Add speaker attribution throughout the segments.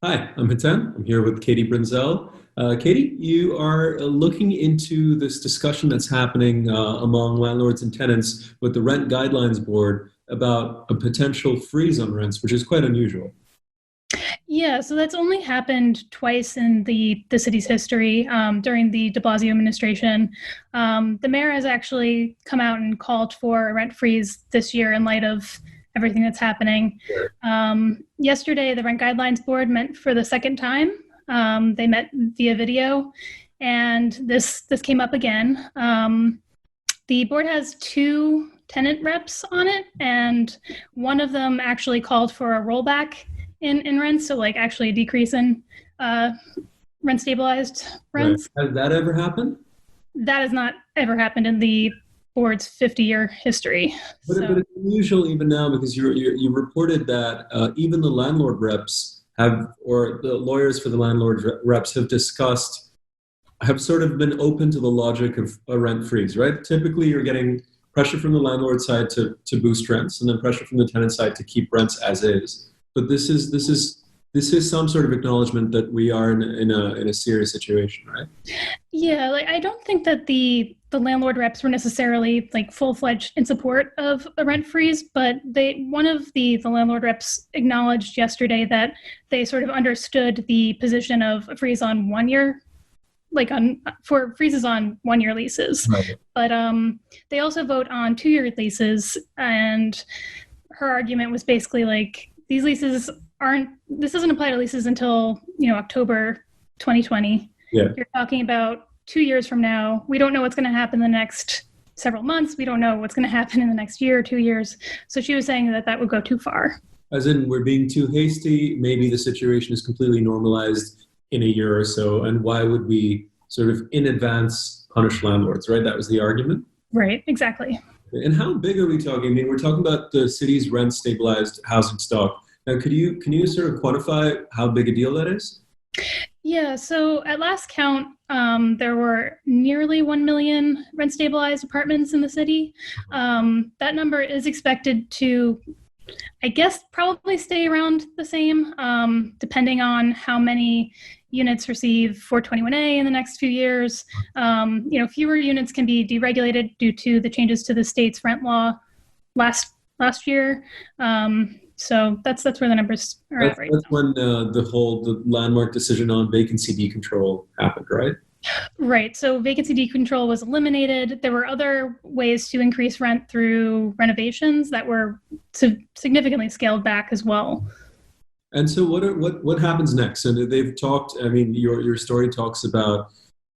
Speaker 1: Hi, I'm Hiten. I'm here with Kathryn Brenzel. Katie, you are looking into this discussion that's happening among landlords and tenants with the Rent Guidelines Board about a potential freeze on rents, which is quite unusual.
Speaker 2: Yeah, so that's only happened twice in the city's history during the de Blasio administration. The mayor has actually come out and called for a rent freeze this year in light of everything that's happening. Yesterday, the Rent Guidelines Board met for the second time. They met via video, and this came up again. The board has two tenant reps on it, and one of them actually called for a rollback in rents, so like actually a decrease in rent stabilized
Speaker 1: Right.
Speaker 2: rents.
Speaker 1: Has that ever happened?
Speaker 2: That has not ever happened in the board's 50-year history.
Speaker 1: But it's unusual even now because you reported that even the landlord reps have, or the lawyers for the landlord reps have sort of been open to the logic of a rent freeze, right? Typically, you're getting pressure from the landlord side to boost rents, and then pressure from the tenant side to keep rents as is. But this is some sort of acknowledgement that we are in a serious situation, right?
Speaker 2: Yeah, like I don't think that the landlord reps were necessarily like full-fledged in support of a rent freeze, but one of the landlord reps acknowledged yesterday that they sort of understood the position of a freeze on 1 year, like on for freezes on 1 year leases.
Speaker 1: Right.
Speaker 2: But they also vote on 2 year leases, and her argument was basically like these leases aren't this doesn't apply to leases until October 2020.
Speaker 1: Yeah.
Speaker 2: You're talking about 2 years from now. We don't know what's going to happen the next several months. We don't know what's going to happen in the next year or 2 years. So she was saying that that would go too far.
Speaker 1: As in, we're being too hasty. Maybe the situation is completely normalized in a year or so. And why would we sort of in advance punish landlords, right? That was the argument.
Speaker 2: Right, exactly.
Speaker 1: And how big are we talking? I mean, we're talking about the city's rent stabilized housing stock. Now, can you sort of quantify how big a deal that is?
Speaker 2: Yeah, so at last count, there were nearly 1 million rent stabilized apartments in the city. That number is expected to, I guess, probably stay around the same, depending on how many units receive 421A in the next few years. Fewer units can be deregulated due to the changes to the state's rent law last year. So that's where the numbers are at right
Speaker 1: That's
Speaker 2: now.
Speaker 1: when the landmark decision on vacancy decontrol happened, right?
Speaker 2: Right. So vacancy decontrol was eliminated. There were other ways to increase rent through renovations that were significantly scaled back as well.
Speaker 1: And so what happens next? And they've talked. I mean, your story talks about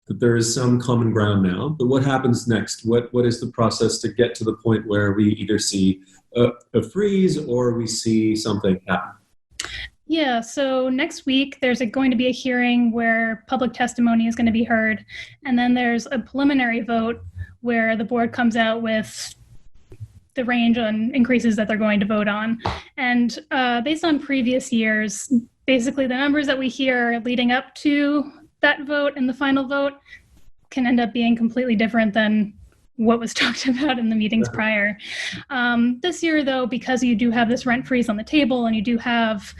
Speaker 1: that there is some common ground now. But what happens next? What is the process to get to the point where we either see a freeze or we see something happen?
Speaker 2: Yeah, so next week there's going to be a hearing where public testimony is going to be heard, and then there's a preliminary vote where the board comes out with the range on increases that they're going to vote on. And based on previous years, basically the numbers that we hear leading up to that vote and the final vote can end up being completely different than what was talked about in the meetings prior. This year, though, because you do have this rent freeze on the table and you do have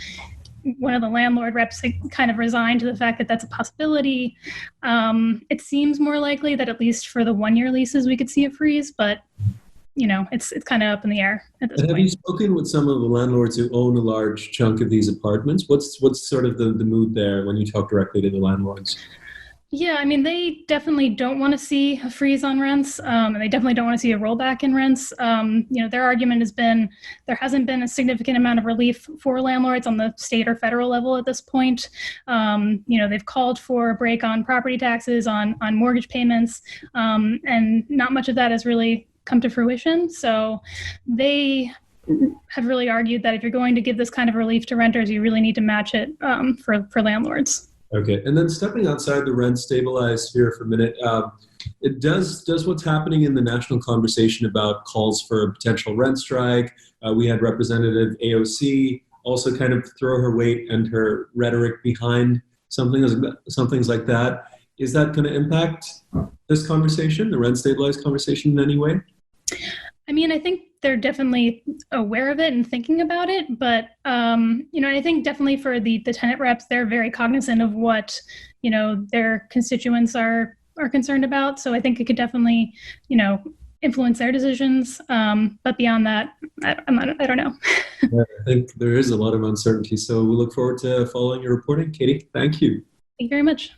Speaker 2: one of the landlord reps kind of resigned to the fact that that's a possibility, it seems more likely that at least for the 1 year leases we could see a freeze, but it's kind of up in the air at this
Speaker 1: And have you
Speaker 2: point.
Speaker 1: spoken with some of the landlords who own a large chunk of these apartments? What's sort of the mood there when you talk directly to the landlords?
Speaker 2: Yeah, I mean, they definitely don't want to see a freeze on rents, and they definitely don't want to see a rollback in rents. Their argument has been there hasn't been a significant amount of relief for landlords on the state or federal level at this point. They've called for a break on property taxes, on mortgage payments, and not much of that has really come to fruition. So they have really argued that if you're going to give this kind of relief to renters, you really need to match it for landlords.
Speaker 1: Okay, and then stepping outside the rent stabilized sphere for a minute, it does what's happening in the national conversation about calls for a potential rent strike. We had Representative AOC also kind of throw her weight and her rhetoric behind some things like that. Is that going to impact this conversation, the rent stabilized conversation, in any way?
Speaker 2: I mean, I think they're definitely aware of it and thinking about it. But, I think definitely for the tenant reps, they're very cognizant of what, their constituents are concerned about. So I think it could definitely, influence their decisions. But beyond that, I don't know.
Speaker 1: Yeah, I think there is a lot of uncertainty. So we look forward to following your reporting. Katie, thank you.
Speaker 2: Thank you very much.